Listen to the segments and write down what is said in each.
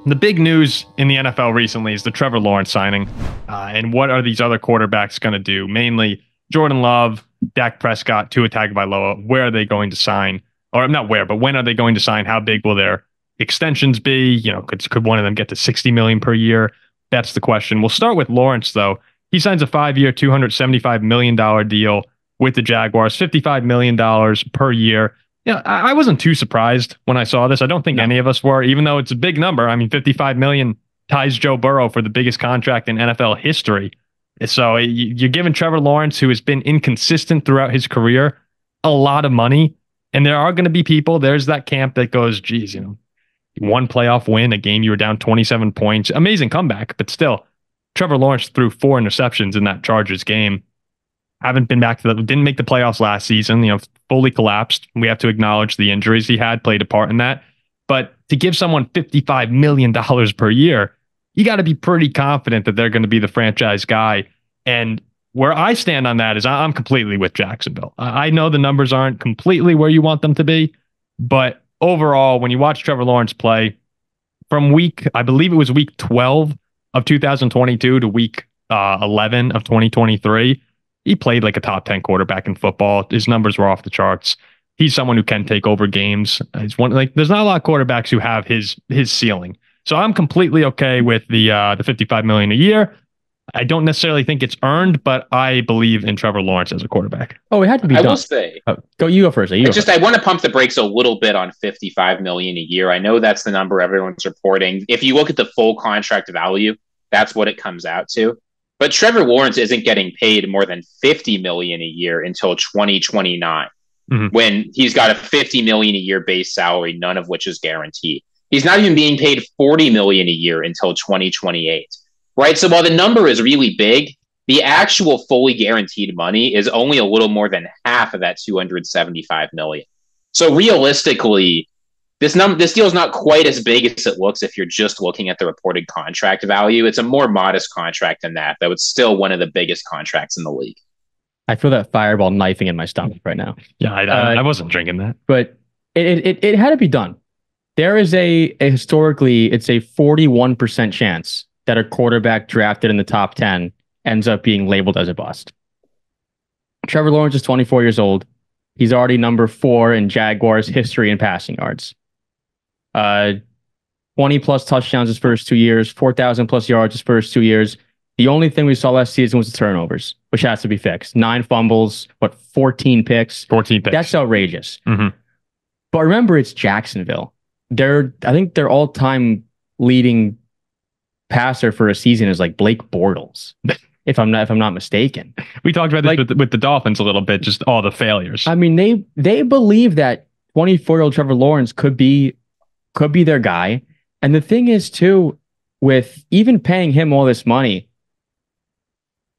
The big news in the NFL recently is the Trevor Lawrence signing. And what are these other quarterbacks going to do? Mainly Jordan Love, Dak Prescott, Tua Tagovailoa. Where are they going to sign? Or not where, but when are they going to sign? How big will their extensions be? Could one of them get to $60 million per year? That's the question. We'll start with Lawrence, though. He signs a 5-year, $275 million deal with the Jaguars, $55 million per year. I wasn't too surprised when I saw this. I don't think any of us were, even though it's a big number. I mean, $55 million ties Joe Burrow for the biggest contract in NFL history. So you're giving Trevor Lawrence, who has been inconsistent throughout his career, a lot of money. And there are going to be people, there's that camp that goes, geez, one playoff win, a game you were down 27 points. Amazing comeback, but still, Trevor Lawrence threw 4 interceptions in that Chargers game. Haven't been back didn't make the playoffs last season, fully collapsed. We have to acknowledge the injuries he had played a part in that. But to give someone $55 million per year, you got to be pretty confident that they're going to be the franchise guy. And where I stand on that is I'm completely with Jacksonville. I know the numbers aren't completely where you want them to be, but overall, when you watch Trevor Lawrence play from I believe it was week 12 of 2022 to week 11 of 2023, he played like a top 10 quarterback in football. His numbers were off the charts. He's someone who can take over games. There's not a lot of quarterbacks who have his ceiling. So I'm completely okay with the $55 million a year. I don't necessarily think it's earned, but I believe in Trevor Lawrence as a quarterback. Oh, it had to be done. I will say. You go first. I want to pump the brakes a little bit on $55 million a year. I know that's the number everyone's reporting. If you look at the full contract value, that's what it comes out to. But Trevor Lawrence isn't getting paid more than $50 million a year until 2029, when he's got a $50 million a year base salary, none of which is guaranteed. He's not even being paid $40 million a year until 2028, right? So while the number is really big, the actual fully guaranteed money is only a little more than half of that $275 million. So realistically, this deal is not quite as big as it looks if you're just looking at the reported contract value. It's a more modest contract than that, though it's still one of the biggest contracts in the league. I feel that fireball knifing in my stomach right now. Yeah, I wasn't drinking that. But it had to be done. There is historically, it's a 41% chance that a quarterback drafted in the top 10 ends up being labeled as a bust. Trevor Lawrence is 24 years old. He's already number 4 in Jaguars history in passing yards. 20 plus touchdowns his first 2 years, 4,000 plus yards his first 2 years. The only thing we saw last season was the turnovers, which has to be fixed. 9 fumbles, 14 picks? 14 picks. That's outrageous. But remember, it's Jacksonville. I think their all-time leading passer for a season is like Blake Bortles, if I'm not mistaken. We talked about this with the Dolphins a little bit, just all the failures. I mean, they believe that 24-year-old Trevor Lawrence could be their guy. And the thing is, too, with even paying him all this money,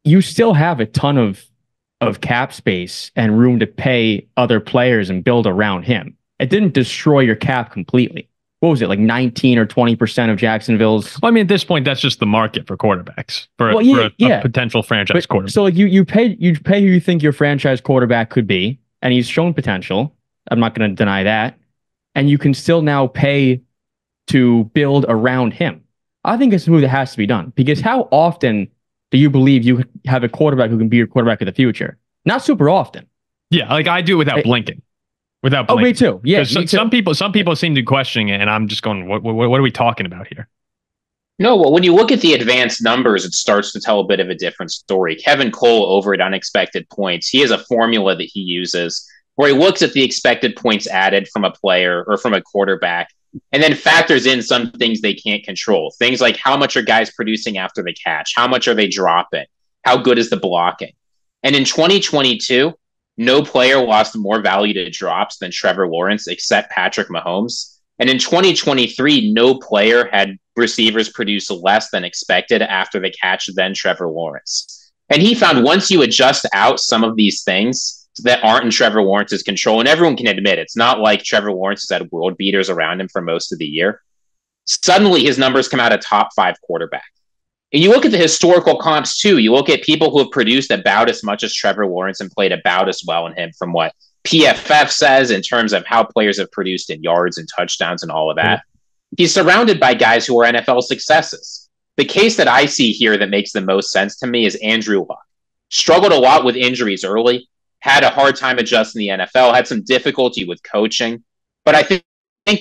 you still have a ton of cap space and room to pay other players and build around him. It didn't destroy your cap completely. What was it, like 19 or 20% of Jacksonville's? Well, I mean, at this point, that's just the market for quarterbacks, for a potential franchise quarterback. So you pay who you think your franchise quarterback could be, and he's shown potential. I'm not going to deny that. And you can still now pay to build around him. I think it's a move that has to be done, because how often do you believe you have a quarterback who can be your quarterback of the future? Not super often. Yeah, like I do it without blinking. Oh, me too. Yeah, some people seem to be questioning it, and I'm just going, what are we talking about here? No, well, when you look at the advanced numbers, it starts to tell a bit of a different story. Kevin Cole over at Unexpected Points, he has a formula that he uses where he looks at the expected points added from a player or from a quarterback, and then factors in some things they can't control. Things like how much are guys producing after the catch? How much are they dropping? How good is the blocking? And in 2022, no player lost more value to drops than Trevor Lawrence, except Patrick Mahomes. And in 2023, no player had receivers produce less than expected after the catch than Trevor Lawrence. And he found once you adjust out some of these things that aren't in Trevor Lawrence's control, and everyone can admit it's not like Trevor Lawrence has had world beaters around him for most of the year, suddenly his numbers come out a top 5 quarterback. And you look at the historical comps too. You look at people who have produced about as much as Trevor Lawrence and played about as well in him from what PFF says in terms of how players have produced in yards and touchdowns and all of that. he's surrounded by guys who are NFL successes. The case that I see here that makes the most sense to me is Andrew Luck. Struggled a lot with injuries early, had a hard time adjusting the NFL, had some difficulty with coaching. But I think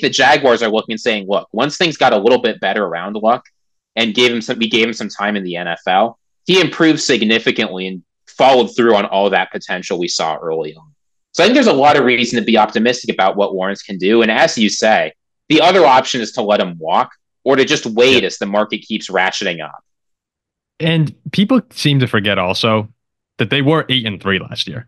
the Jaguars are looking and saying, look, once things got a little bit better around Luck and we gave him some time in the NFL, he improved significantly and followed through on all that potential we saw early on. So I think there's a lot of reason to be optimistic about what Lawrence can do. And as you say, the other option is to let him walk or to just wait as the market keeps ratcheting up. And people seem to forget also that they were 8-3 last year.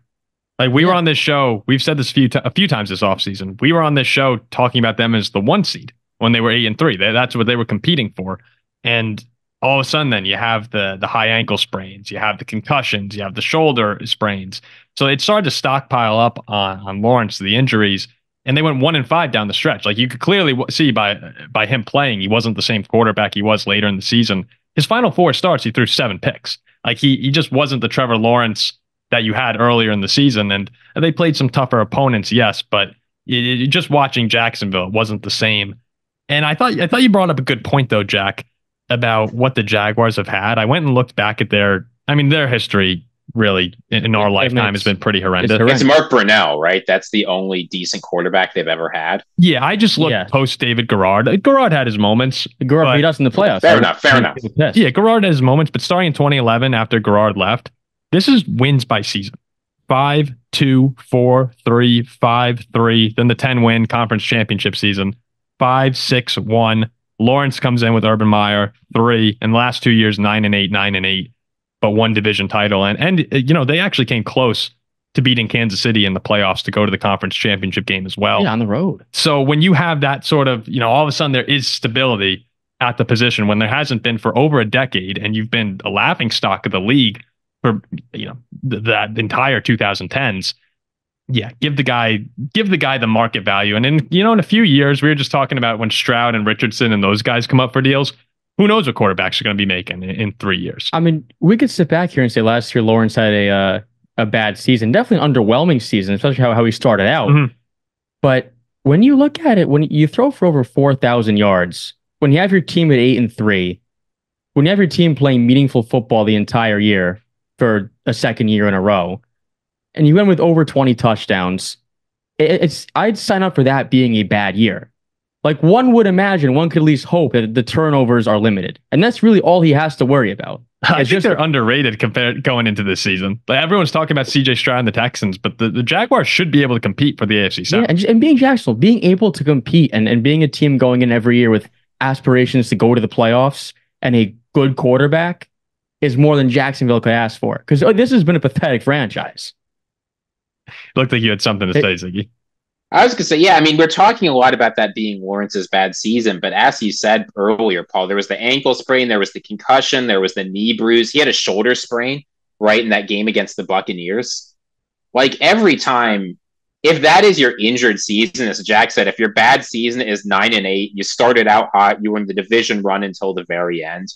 Like we were on this show, we've said this a few times this offseason. We were on this show talking about them as the 1 seed when they were 8-3. That's what they were competing for. And all of a sudden then you have the high ankle sprains, you have the concussions, you have the shoulder sprains. So it started to stockpile up on Lawrence, the injuries, and they went 1-5 down the stretch. Like you could clearly see by him playing, he wasn't the same quarterback he was later in the season. His final 4 starts, he threw 7 picks. Like he just wasn't the Trevor Lawrence that you had earlier in the season. And they played some tougher opponents, yes, but just watching Jacksonville, it wasn't the same. And I thought you brought up a good point though, Jack, about what the Jaguars have had. I went and looked back at their history really in our lifetime has been pretty horrendous. It's Mark Brunell, right? That's the only decent quarterback they've ever had. Yeah, I just looked post David Garrard. Garrard had his moments. Garrard beat us in the playoffs. Fair enough. Yeah, Garrard had his moments, but starting in 2011 after Garrard left, this is wins by season. 5-2, 4-3, 5-3, then the 10-win conference championship season. 5-6-1. Lawrence comes in with Urban Meyer, 3, and the last 2 years, 9-8, 9-8, but 1 division title. And they actually came close to beating Kansas City in the playoffs to go to the conference championship game as well. Yeah, on the road. So when you have that sort of, all of a sudden there is stability at the position when there hasn't been for over a decade, and you've been a laughingstock of the league for, that entire 2010s. Yeah, give the guy the market value. And in a few years, we were just talking about when Stroud and Richardson and those guys come up for deals, who knows what quarterbacks are going to be making in 3 years. I mean, we could sit back here and say last year Lawrence had a bad season, definitely an underwhelming season, especially how he started out. Mm-hmm. But when you look at it, when you throw for over 4,000 yards, when you have your team at 8-3, when you have your team playing meaningful football the entire year for a second year in a row, and you went with over 20 touchdowns, I'd sign up for that being a bad year. Like one would imagine, one could at least hope that the turnovers are limited. And that's really all he has to worry about. I think they're underrated compared going into this season. Like everyone's talking about CJ Stroud and the Texans, but the Jaguars should be able to compete for the AFC South. Yeah, and being Jacksonville, being able to compete and being a team going in every year with aspirations to go to the playoffs and a good quarterback is more than Jacksonville could ask for. Because this has been a pathetic franchise. Looked like you had something to say, Ziggy. I was going to say, yeah, I mean, we're talking a lot about that being Lawrence's bad season, but as you said earlier, Paul, there was the ankle sprain, there was the concussion, there was the knee bruise. He had a shoulder sprain right in that game against the Buccaneers. Like every time, if that is your injured season, as Jack said, if your bad season is 9-8, you started out hot, you were in the division run until the very end.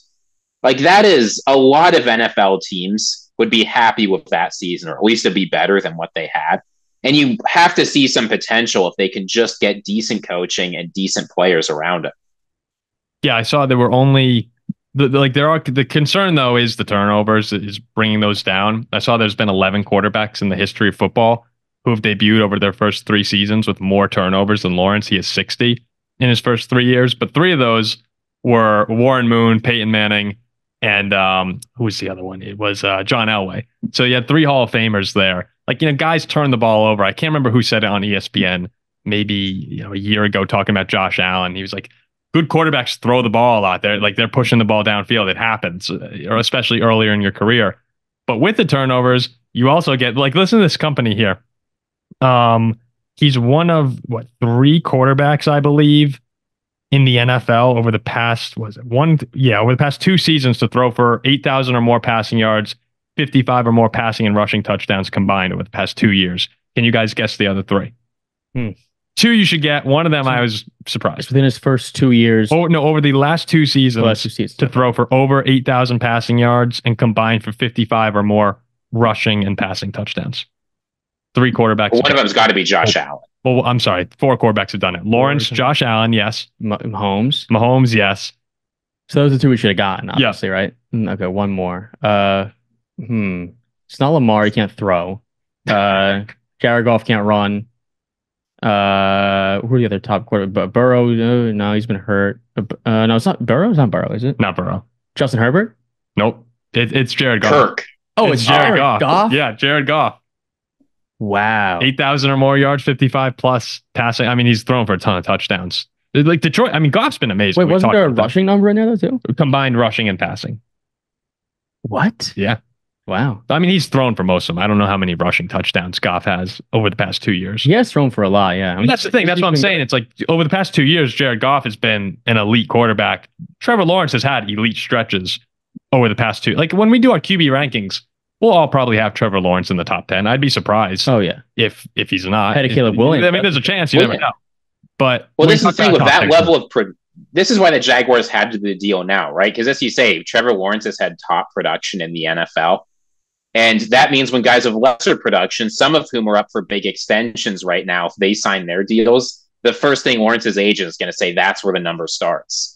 Like that is a lot of NFL teams would be happy with that season, or at least it'd be better than what they had. And you have to see some potential if they can just get decent coaching and decent players around it. Yeah, I saw there were only the concern though is the turnovers is bringing those down. I saw there's been 11 quarterbacks in the history of football who have debuted over their first 3 seasons with more turnovers than Lawrence. He has 60 in his first 3 years, but 3 of those were Warren Moon, Peyton Manning, and who was the other one? It was John Elway. So you had 3 Hall of Famers there. Like, guys turn the ball over. I can't remember who said it on ESPN, maybe, a year ago talking about Josh Allen. He was like, good quarterbacks throw the ball a lot. They're pushing the ball downfield. It happens, or especially earlier in your career. But with the turnovers, you also get, listen to this company here. He's one of 3 quarterbacks, I believe, in the NFL over the past, over the past 2 seasons to throw for 8,000 or more passing yards, 55 or more passing and rushing touchdowns combined over the past 2 years. Can you guys guess the other 3? 2 you should get. One of them I was surprised. Within his first 2 years. Oh, no, over the last 2 seasons, to throw for over 8,000 passing yards and combined for 55 or more rushing and passing touchdowns. 3 quarterbacks. One of them's got to be Josh Allen. Well, I'm sorry. 4 quarterbacks have done it. Lawrence, Josh Allen, yes. Mahomes. Mahomes, yes. So those are 2 we should have gotten, obviously, right? Okay, one more. It's not Lamar. He can't throw. Jared Goff can't run. Who are the other top quarterbacks? Burrow, no, he's been hurt. No, it's not Burrow. It's not Burrow, is it? Not Burrow. Justin Herbert? Nope. It's Jared Goff. Kirk. Oh, it's Jared Goff? Yeah, Jared Goff. Wow. 8,000 or more yards, 55 plus passing. I mean, he's thrown for a ton of touchdowns. Like Detroit, I mean, Goff's been amazing. Wait, wasn't there a rushing number in there, though, too? Combined rushing and passing. What? Yeah. Wow. I mean, he's thrown for most of them. I don't know how many rushing touchdowns Goff has over the past 2 years. He has thrown for a lot, yeah. I mean, that's the thing. That's what I'm saying. It's like over the past 2 years, Jared Goff has been an elite quarterback. Trevor Lawrence has had elite stretches over the past 2. Like when we do our QB rankings, we'll all probably have Trevor Lawrence in the top 10. I'd be surprised. Oh, yeah. If he's not. Ahead of Caleb Williams. I mean, there's a chance. You never know. But this is the thing with that level of this is why the Jaguars had to do the deal now, right? Because as you say, Trevor Lawrence has had top production in the NFL. And that means when guys have lesser production, some of whom are up for big extensions right now, if they sign their deals, the first thing Lawrence's agent is going to say, that's where the number starts.